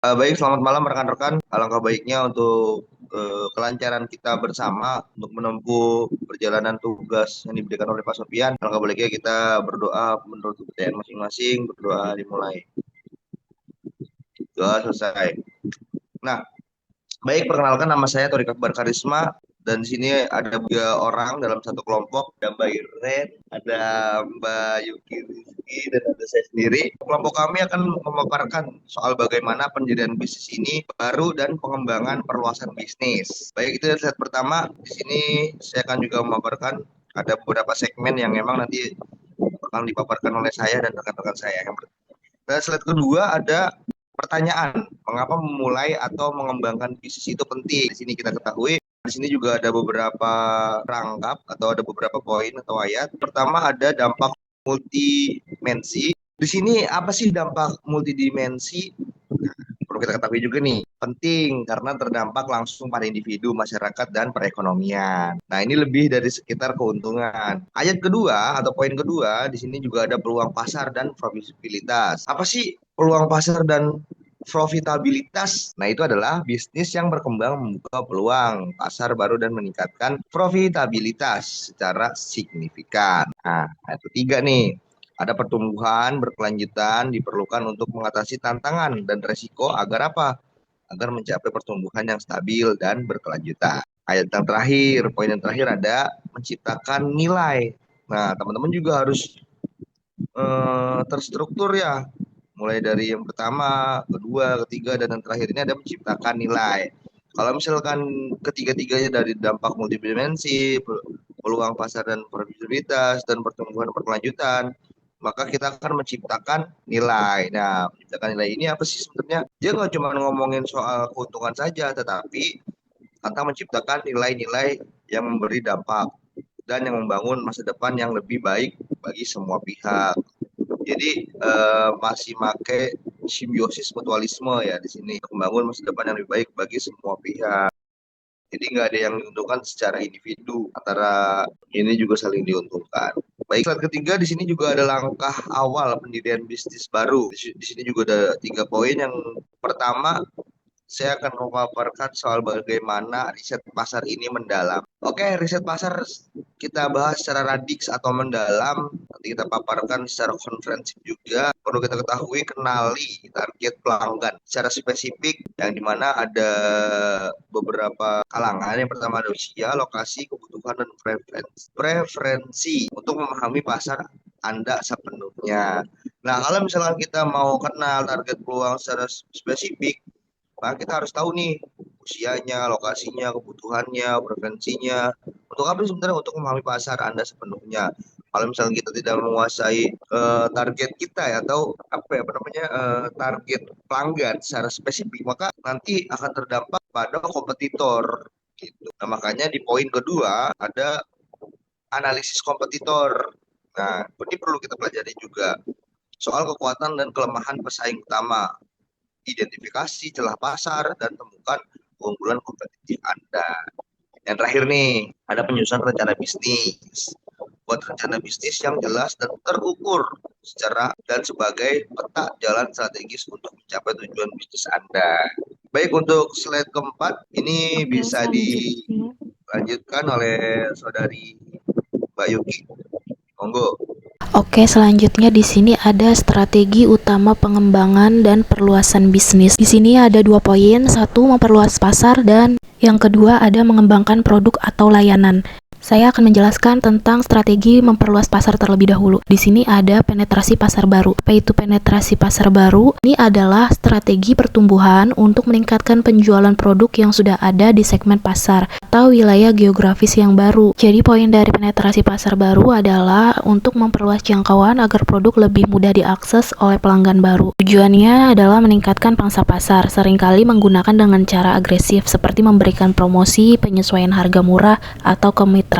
Baik, selamat malam rekan-rekan. Alangkah baiknya untuk kelancaran kita bersama untuk menempuh perjalanan tugas yang diberikan oleh Pak Sofian. Alangkah baiknya kita berdoa menurut kepercayaan masing-masing, berdoa dimulai. Doa selesai. Nah, baik, perkenalkan nama saya Torik Akbar Karisma dan di sini ada 3 orang dalam satu kelompok. Ada Mbak Iren, ada Mbak Yuki Rizky, dan ada saya sendiri. Kelompok kami akan memaparkan soal bagaimana pendirian bisnis ini baru dan pengembangan perluasan bisnis. Baik, itu dari slide pertama. Di sini saya akan juga memaparkan ada beberapa segmen yang memang nanti akan dipaparkan oleh saya dan rekan-rekan saya. Dan slide kedua ada pertanyaan, mengapa memulai atau mengembangkan bisnis itu penting? Di sini kita ketahui, di sini juga ada beberapa rangkap atau ada beberapa poin atau ayat. Pertama ada dampak multidimensi. Di sini apa sih dampak multidimensi? Perlu kita ketahui juga nih, penting karena terdampak langsung pada individu, masyarakat, dan perekonomian. Nah, ini lebih dari sekitar keuntungan. Ayat kedua atau poin kedua, di sini juga ada peluang pasar dan profitabilitas. Apa sih peluang pasar dan profitabilitas? Nah, itu adalah bisnis yang berkembang membuka peluang pasar baru dan meningkatkan profitabilitas secara signifikan. Nah, ayat ketiga nih, ada pertumbuhan berkelanjutan diperlukan untuk mengatasi tantangan dan resiko agar apa? Agar mencapai pertumbuhan yang stabil dan berkelanjutan. Ayat yang terakhir, poin yang terakhir ada menciptakan nilai. Nah, teman-teman juga harus terstruktur ya. Mulai dari yang pertama, kedua, ketiga, dan yang terakhir ini ada menciptakan nilai. Kalau misalkan ketiga-tiganya dari dampak multidimensi, peluang pasar dan profitabilitas, dan pertumbuhan berkelanjutan, maka kita akan menciptakan nilai. Nah, menciptakan nilai ini apa sih sebenarnya? Dia nggak cuma ngomongin soal keuntungan saja, tetapi tentang menciptakan nilai-nilai yang memberi dampak dan yang membangun masa depan yang lebih baik bagi semua pihak. Jadi masih make simbiosis mutualisme ya di sini, membangun masa depan yang lebih baik bagi semua pihak. Jadi nggak ada yang diuntungkan secara individu, antara ini juga saling diuntungkan. Baik, slide ketiga di sini juga ada langkah awal pendirian bisnis baru. Di sini juga ada 3 poin. Yang pertama, saya akan memaparkan soal bagaimana riset pasar ini mendalam. Oke, riset pasar kita bahas secara radix atau mendalam. Nanti kita paparkan secara konferensif juga. Perlu kita ketahui, kenali target pelanggan secara spesifik, yang dimana ada beberapa kalangan. Yang pertama ada usia, lokasi, kebutuhan, dan preferensi. Preferensi untuk memahami pasar Anda sepenuhnya. Nah, kalau misalkan kita mau kenal target peluang secara spesifik, nah, kita harus tahu nih usianya, lokasinya, kebutuhannya, preferensinya. Untuk apa sih sebenarnya? Untuk memahami pasar Anda sepenuhnya. Kalau misalnya kita tidak menguasai target kita ya, atau apa namanya, target pelanggan secara spesifik, maka nanti akan terdampak pada kompetitor gitu. Nah, makanya di poin kedua ada analisis kompetitor. Nah, ini perlu kita pelajari juga soal kekuatan dan kelemahan pesaing utama, identifikasi celah pasar, dan temukan keunggulan kompetitif Anda. Yang terakhir nih, ada penyusunan rencana bisnis. Buat rencana bisnis yang jelas dan terukur secara dan sebagai peta jalan strategis untuk mencapai tujuan bisnis Anda. Baik, untuk slide keempat, ini Oke, bisa selanjutnya. dilanjutkan oleh saudari Mbak Yuki. Monggo. Oke, selanjutnya di sini ada strategi utama pengembangan dan perluasan bisnis. Di sini ada 2 poin, satu memperluas pasar dan yang kedua ada mengembangkan produk atau layanan. Saya akan menjelaskan tentang strategi memperluas pasar terlebih dahulu. Di sini ada penetrasi pasar baru. Apa itu penetrasi pasar baru? Ini adalah strategi pertumbuhan untuk meningkatkan penjualan produk yang sudah ada di segmen pasar atau wilayah geografis yang baru. Jadi poin dari penetrasi pasar baru adalah untuk memperluas jangkauan agar produk lebih mudah diakses oleh pelanggan baru. Tujuannya adalah meningkatkan pangsa pasar, seringkali menggunakan dengan cara agresif seperti memberikan promosi, penyesuaian harga murah, atau kemitraan.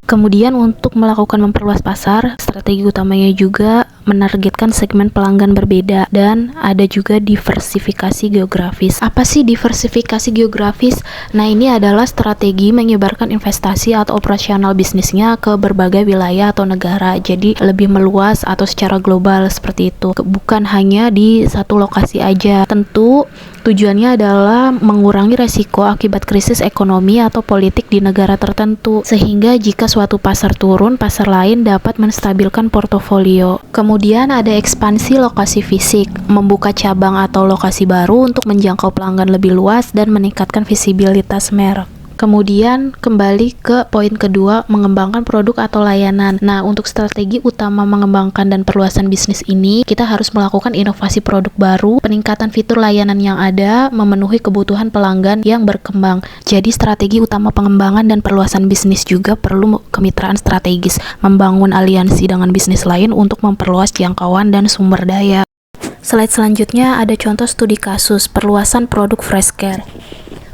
Kemudian untuk melakukan memperluas pasar, strategi utamanya juga menargetkan segmen pelanggan berbeda dan ada juga diversifikasi geografis. Apa sih diversifikasi geografis? Nah, ini adalah strategi menyebarkan investasi atau operasional bisnisnya ke berbagai wilayah atau negara. Jadi lebih meluas atau secara global seperti itu. Bukan hanya di satu lokasi aja. Tentu tujuannya adalah mengurangi resiko akibat krisis ekonomi atau politik di negara tertentu, sehingga jika suatu pasar turun, pasar lain dapat menstabilkan portofolio. Kemudian ada ekspansi lokasi fisik, membuka cabang atau lokasi baru untuk menjangkau pelanggan lebih luas dan meningkatkan visibilitas merek. Kemudian kembali ke poin kedua, mengembangkan produk atau layanan. Nah, untuk strategi utama mengembangkan dan perluasan bisnis ini, kita harus melakukan inovasi produk baru, peningkatan fitur layanan yang ada, memenuhi kebutuhan pelanggan yang berkembang. Jadi strategi utama pengembangan dan perluasan bisnis juga perlu kemitraan strategis, membangun aliansi dengan bisnis lain untuk memperluas jangkauan dan sumber daya. Slide selanjutnya ada contoh studi kasus perluasan produk Freshcare.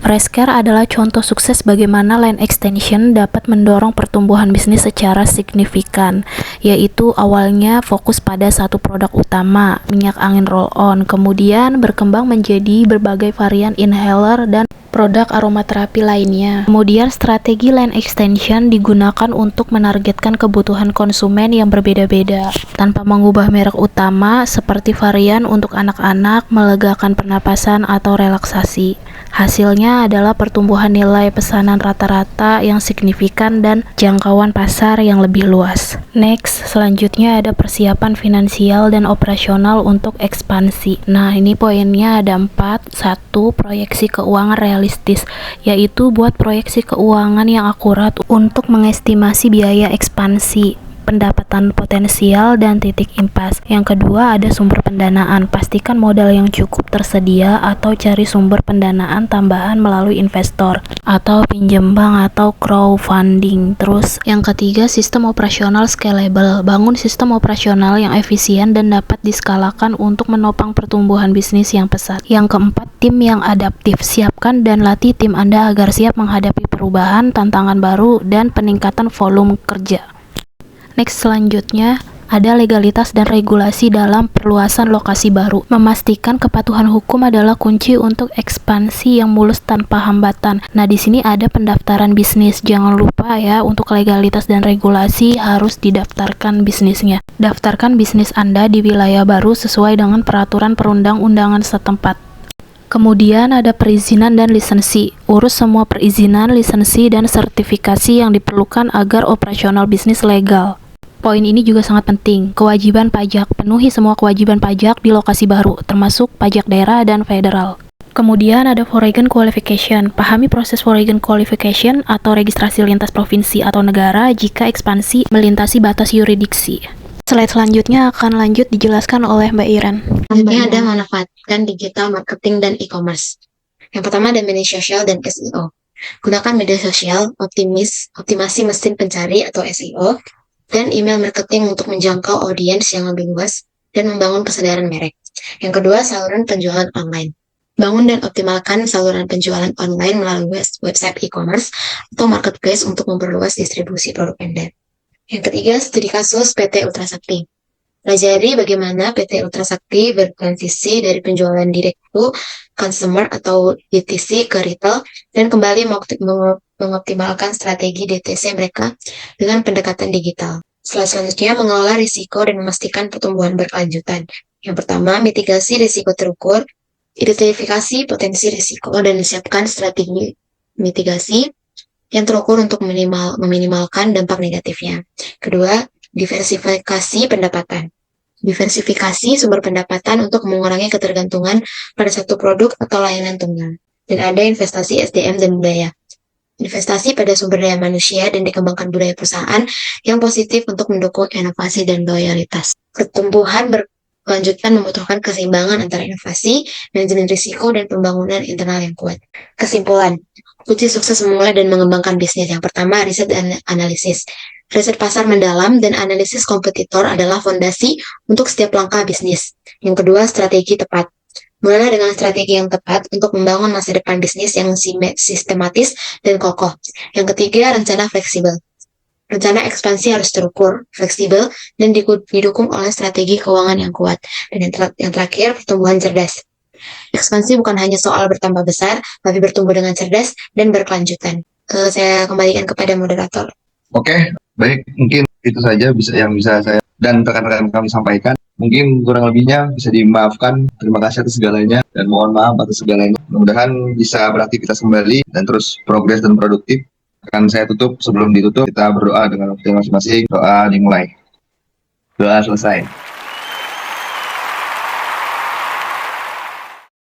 Freshcare adalah contoh sukses bagaimana line extension dapat mendorong pertumbuhan bisnis secara signifikan, yaitu awalnya fokus pada satu produk utama, minyak angin roll-on, kemudian berkembang menjadi berbagai varian inhaler dan produk aromaterapi lainnya. Kemudian strategi line extension digunakan untuk menargetkan kebutuhan konsumen yang berbeda-beda, tanpa mengubah merek utama seperti varian untuk anak-anak, melegakan pernapasan atau relaksasi. Hasilnya adalah pertumbuhan nilai pesanan rata-rata yang signifikan dan jangkauan pasar yang lebih luas. Next, selanjutnya ada persiapan finansial dan operasional untuk ekspansi. Nah, ini poinnya ada 4. 1. Proyeksi keuangan realistis, yaitu buat proyeksi keuangan yang akurat untuk mengestimasi biaya ekspansi, pendapatan potensial, dan titik impas. Yang kedua ada sumber pendanaan. Pastikan modal yang cukup tersedia atau cari sumber pendanaan tambahan melalui investor atau pinjam bank atau crowdfunding. Terus yang ketiga sistem operasional scalable. Bangun sistem operasional yang efisien dan dapat diskalakan untuk menopang pertumbuhan bisnis yang pesat. Yang keempat, tim yang adaptif. Siapkan dan latih tim Anda agar siap menghadapi perubahan, tantangan baru, dan peningkatan volume kerja. Next, selanjutnya ada legalitas dan regulasi dalam perluasan lokasi baru. Memastikan kepatuhan hukum adalah kunci untuk ekspansi yang mulus tanpa hambatan. Nah, di sini ada pendaftaran bisnis. Jangan lupa ya, untuk legalitas dan regulasi harus didaftarkan bisnisnya. Daftarkan bisnis Anda di wilayah baru sesuai dengan peraturan perundang-undangan setempat. Kemudian ada perizinan dan lisensi. Urus semua perizinan, lisensi, dan sertifikasi yang diperlukan agar operasional bisnis legal. Poin ini juga sangat penting. Kewajiban pajak. Penuhi semua kewajiban pajak di lokasi baru, termasuk pajak daerah dan federal. Kemudian ada foreign qualification. Pahami proses foreign qualification atau registrasi lintas provinsi atau negara jika ekspansi melintasi batas yurisdiksi. Slide selanjutnya akan lanjut dijelaskan oleh Mbak Iren. Selanjutnya ada memanfaatkan digital marketing dan e-commerce. Yang pertama ada media sosial dan SEO. Gunakan media sosial, optimasi mesin pencari atau SEO, dan email marketing untuk menjangkau audiens yang lebih luas dan membangun kesadaran merek. Yang kedua, saluran penjualan online. Bangun dan optimalkan saluran penjualan online melalui website e-commerce atau marketplace untuk memperluas distribusi produk Anda. Yang ketiga, studi kasus PT Ultra Sakti. Pelajari bagaimana PT Ultra Sakti bertransisi dari penjualan direct to consumer atau DTC ke retail dan kembali mengoptimalkan strategi DTC mereka dengan pendekatan digital. Selanjutnya, mengelola risiko dan memastikan pertumbuhan berkelanjutan. Yang pertama, mitigasi risiko terukur, identifikasi potensi risiko, dan disiapkan strategi mitigasi yang terukur untuk meminimalkan dampak negatifnya. Kedua, diversifikasi pendapatan. Diversifikasi sumber pendapatan untuk mengurangi ketergantungan pada satu produk atau layanan tunggal. Dan ada investasi SDM dan budaya. Investasi pada sumber daya manusia dan dikembangkan budaya perusahaan yang positif untuk mendukung inovasi dan loyalitas. Pertumbuhan berkelanjutan membutuhkan keseimbangan antara inovasi, manajemen risiko, dan pembangunan internal yang kuat. Kesimpulan, kunci sukses memulai dan mengembangkan bisnis. Yang pertama, riset dan analisis. Riset pasar mendalam dan analisis kompetitor adalah fondasi untuk setiap langkah bisnis. Yang kedua, strategi tepat. Mulailah dengan strategi yang tepat untuk membangun masa depan bisnis yang sistematis dan kokoh. Yang ketiga, rencana fleksibel. Rencana ekspansi harus terukur, fleksibel, dan didukung oleh strategi keuangan yang kuat. Dan yang terakhir, pertumbuhan cerdas. Ekspansi bukan hanya soal bertambah besar, tapi bertumbuh dengan cerdas dan berkelanjutan. Saya kembalikan kepada moderator. Oke, baik. Mungkin itu saja yang bisa saya dan rekan-rekan kami sampaikan. Mungkin kurang lebihnya bisa dimaafkan. Terima kasih atas segalanya dan mohon maaf atas segalanya. Mudah-mudahan bisa beraktivitas kembali dan terus progres dan produktif. Akan saya tutup. Sebelum ditutup, kita berdoa dengan waktu masing-masing. Doa dimulai. Doa selesai.